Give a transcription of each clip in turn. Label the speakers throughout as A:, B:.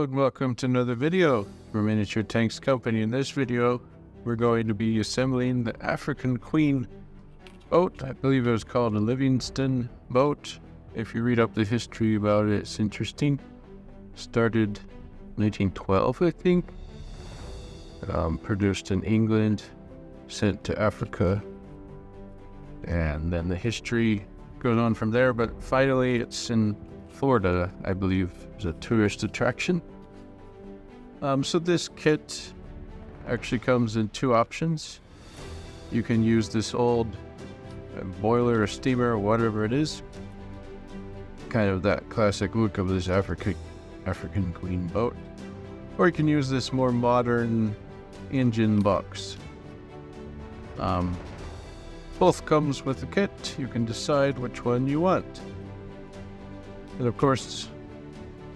A: and welcome to another video from Miniature Tanks Company. In this video, we're going to be assembling the African Queen boat. I believe it was called a Livingston boat. If you read up the history about it, it's interesting. Started 1912, I think. Produced in England, sent to Africa, and then the history goes on from there, but finally it's in Florida, I believe, is a tourist attraction. So this kit actually comes in two options. You can use this old boiler or steamer or whatever it is, kind of that classic look of this African Queen boat, or you can use this more modern engine box. Both comes with the kit. You can decide which one you want. And of course,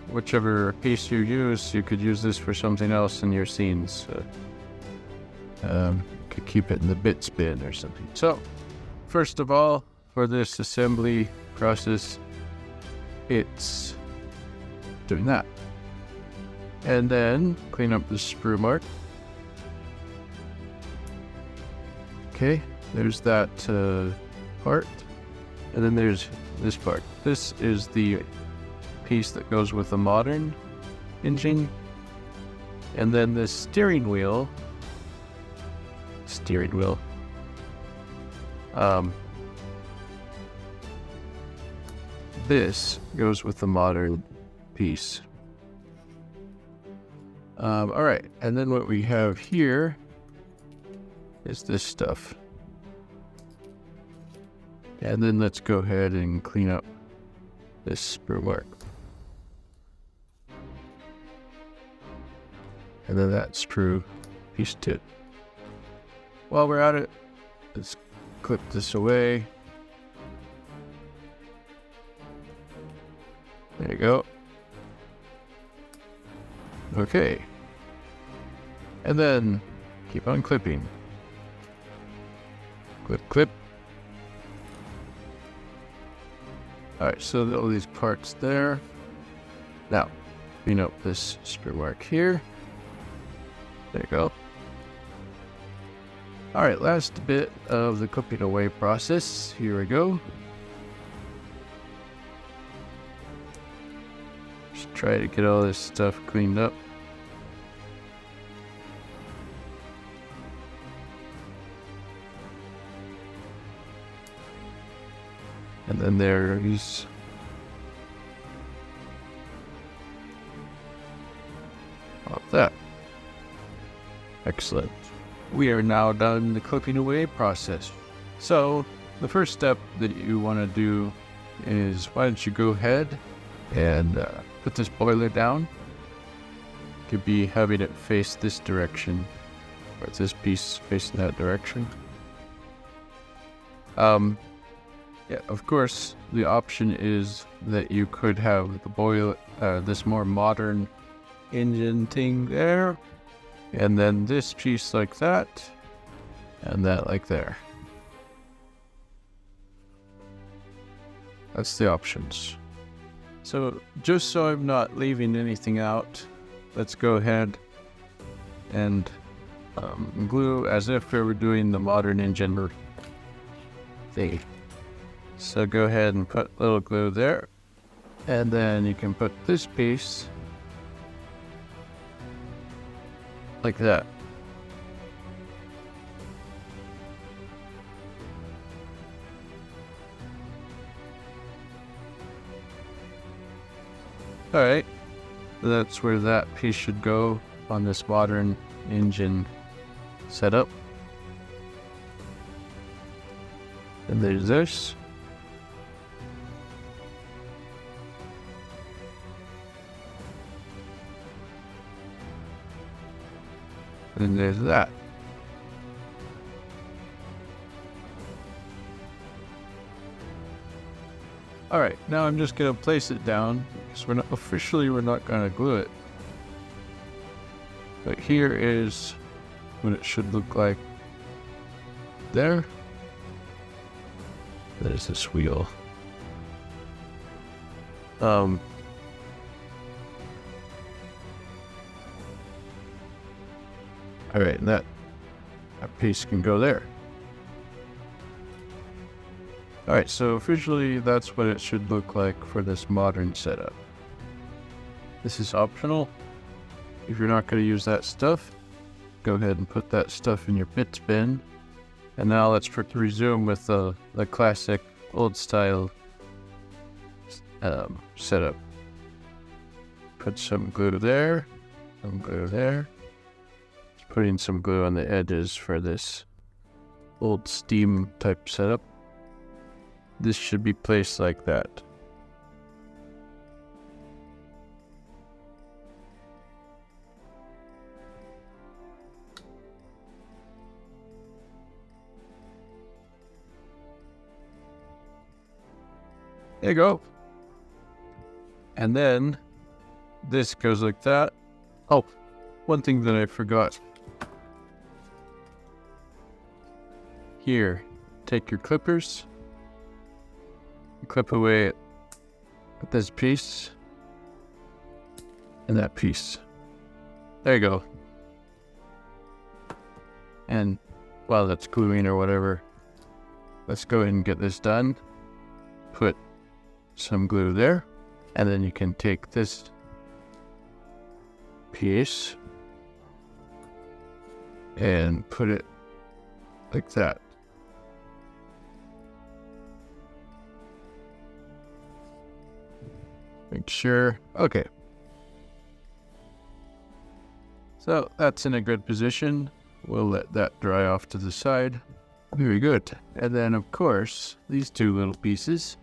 A: whichever piece you use, you could use this for something else in your scenes. Could keep it in the bit bin or something. So, first of all, for this assembly process, it's doing that. And then clean up the sprue mark. Okay, there's that part. And then there's this part. This is the piece that goes with the modern engine. And then the steering wheel. This goes with the modern piece. Alright, and then what we have here is this stuff. And then let's go ahead and clean up this sprue mark. And then that sprue piece tip. While we're at it, let's clip this away. There you go. Okay. And then keep on clipping. Clip, clip. Alright, so all these parts there. Now, clean up this sprue mark here. There you go. Alright, last bit of the clipping away process. Here we go. Just try to get all this stuff cleaned up. And then there's all that. Excellent. We are now done the clipping away process. So the first step that you want to do is, why don't you go ahead and put this boiler down. Could be having it face this direction, or this piece facing that direction. Yeah, of course, the option is that you could have the boiler, this more modern engine thing there, and then this piece like that, and that like there. That's the options. So, just so I'm not leaving anything out, let's go ahead and glue as if we were doing the modern engine thing. So go ahead and put a little glue there, and then you can put this piece like that. Alright, that's where that piece should go on this modern engine setup. And there's this. And there's that. Alright, now I'm just going to place it down, because we're not going to glue it. But here is what it should look like. There. There's this wheel. All right, and that piece can go there. All right, so officially that's what it should look like for this modern setup. This is optional. If you're not going to use that stuff, go ahead and put that stuff in your bits bin. And now let's resume with the classic old style setup. Put some glue there, some glue there. Just putting some glue on the edges for this old steam type setup. This should be placed like that. There you go. And then this goes like that. Oh, one thing that I forgot. Here, take your clippers. Clip away at this piece and that piece. There you go. And while that's gluing or whatever, let's go ahead and get this done. Put some glue there, and then you can take this piece and put it like that. Make sure. Okay. So that's in a good position. We'll let that dry off to the side. Very good. And then, of course, these two little pieces,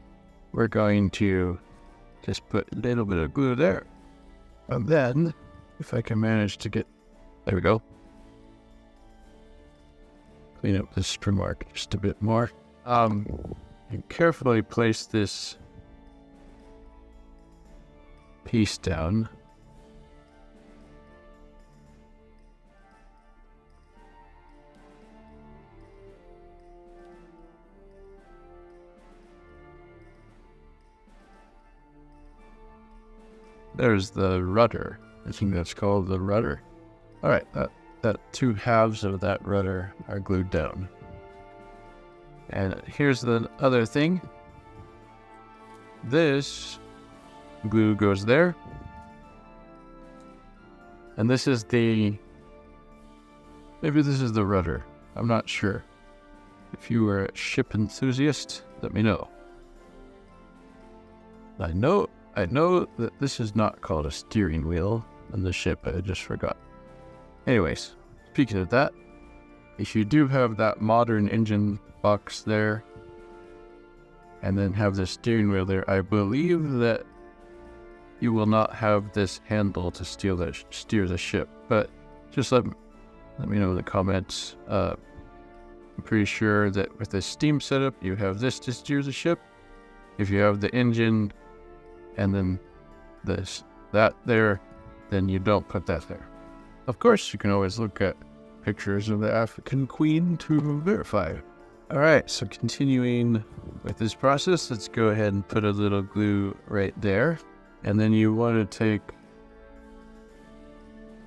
A: we're going to just put a little bit of glue there. And then, if I can manage to get, there we go. Clean up this spring mark just a bit more. And carefully place this piece down. There's the rudder. I think that's called the rudder. All right, that two halves of that rudder are glued down. And here's the other thing. This glue goes there. And this is maybe this is the rudder. I'm not sure. If you are a ship enthusiast, let me know. I know that this is not called a steering wheel on the ship. I just forgot. Anyways, speaking of that, if you do have that modern engine box there, and then have the steering wheel there, I believe that you will not have this handle to steer the ship. But just let me know in the comments. I'm pretty sure that with the steam setup, you have this to steer the ship. If you have the engine and then that there, then you don't put that there. Of course, you can always look at pictures of the African Queen to verify. All right, so continuing with this process, let's go ahead and put a little glue right there. And then you want to take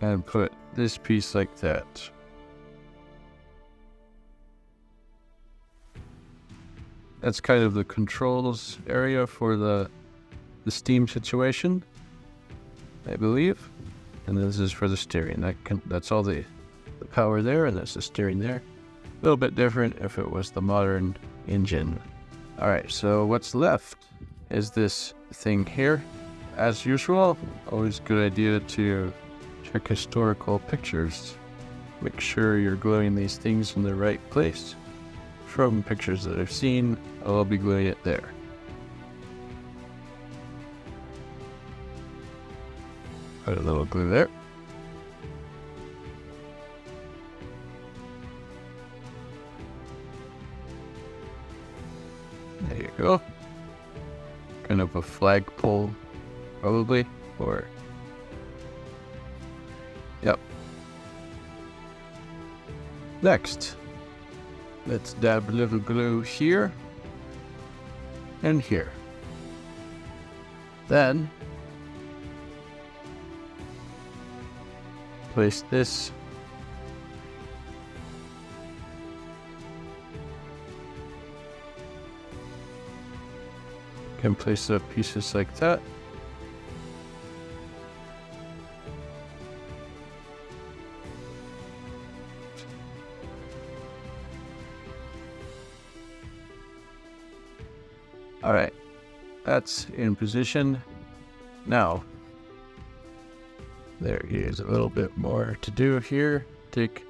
A: and put this piece like that. That's kind of the controls area for the steam situation, I believe. And this is for the steering. That's all the power there, and that's the steering there. A little bit different if it was the modern engine. All right, so what's left is this thing here. As usual, always a good idea to check historical pictures. Make sure you're gluing these things in the right place. From pictures that I've seen, I'll be gluing it there. Put a little glue there. There you go. Kind of a flagpole, probably, or... Yep. Next, let's dab a little glue here and here. Then, place this Can place the pieces like that. All right, that's in position. Now, there is a little bit more to do here. Take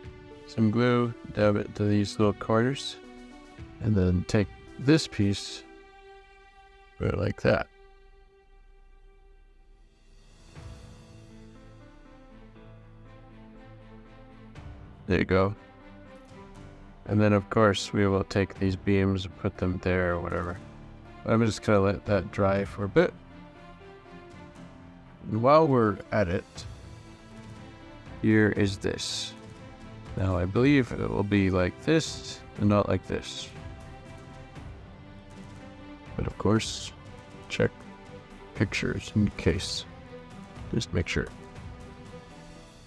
A: some glue, dab it to these little corners, and then take this piece, put it like that. There you go. And then of course we will take these beams and put them there or whatever. But I'm just gonna let that dry for a bit. And while we're at it, here is this. Now I believe it will be like this and not like this. But of course, check pictures in case. Just make sure.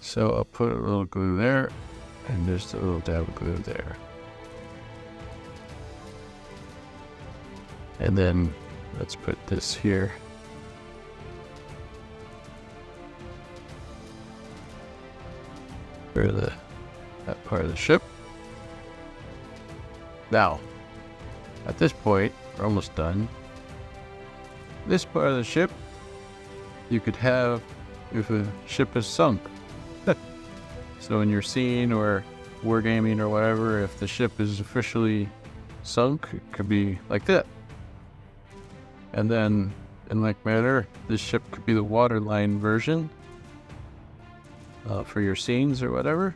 A: So I'll put a little glue there and just a little dab of glue there. And then let's put this here. For that part of the ship. Now, at this point, we're almost done. This part of the ship, you could have if a ship is sunk. So in your scene or wargaming or whatever, if the ship is officially sunk, it could be like that. And then, in like manner, this ship could be the waterline version for your scenes or whatever.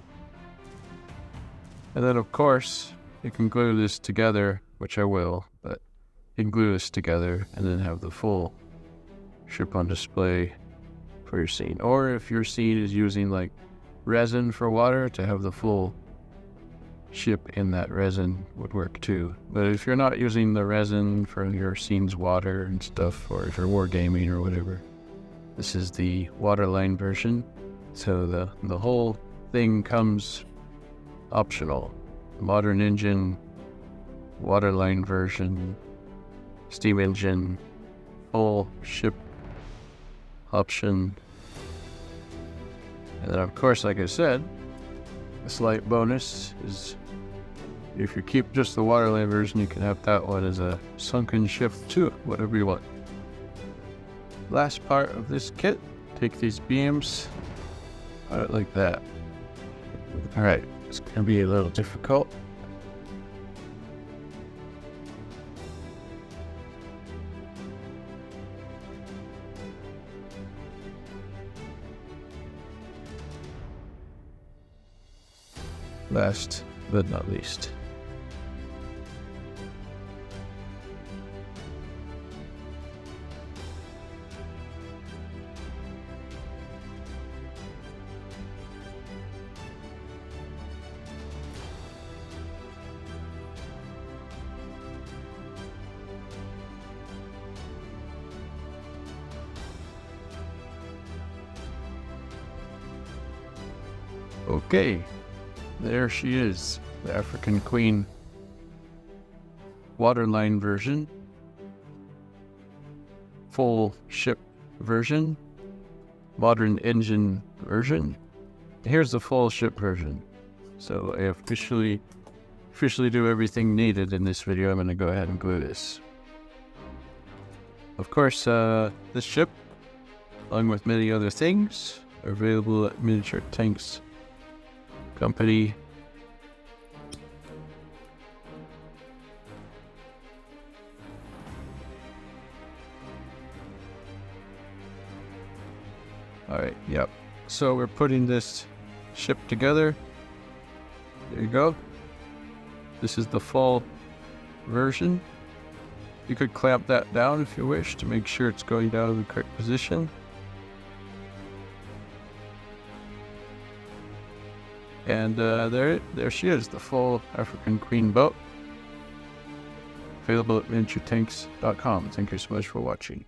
A: And then, of course, you can glue this together, which I will, but you can glue this together and then have the full ship on display for your scene. Or if your scene is using like resin for water, to have the full ship in that resin would work too. But if you're not using the resin for your scene's water and stuff, or if you're wargaming or whatever, this is the waterline version. So the whole thing comes optional. Modern engine, waterline version, steam engine, full ship option. And then of course, like I said, a slight bonus is if you keep just the waterline version, you can have that one as a sunken ship too, whatever you want. Last part of this kit, take these beams, put it like that. All right, it's gonna be a little difficult. Last but not least, okay. There she is, the African Queen waterline version, full ship version, modern engine version. Here's the full ship version. So I officially do everything needed in this video. I'm going to go ahead and glue this. Of course, this ship, along with many other things, are available at Miniature Tanks Company. Alright, yep. So we're putting this ship together. There you go. This is the full version. You could clamp that down if you wish to make sure it's going down in the correct position. And there she is, the full African Queen boat. Available at miniaturetanks.com. Thank you so much for watching.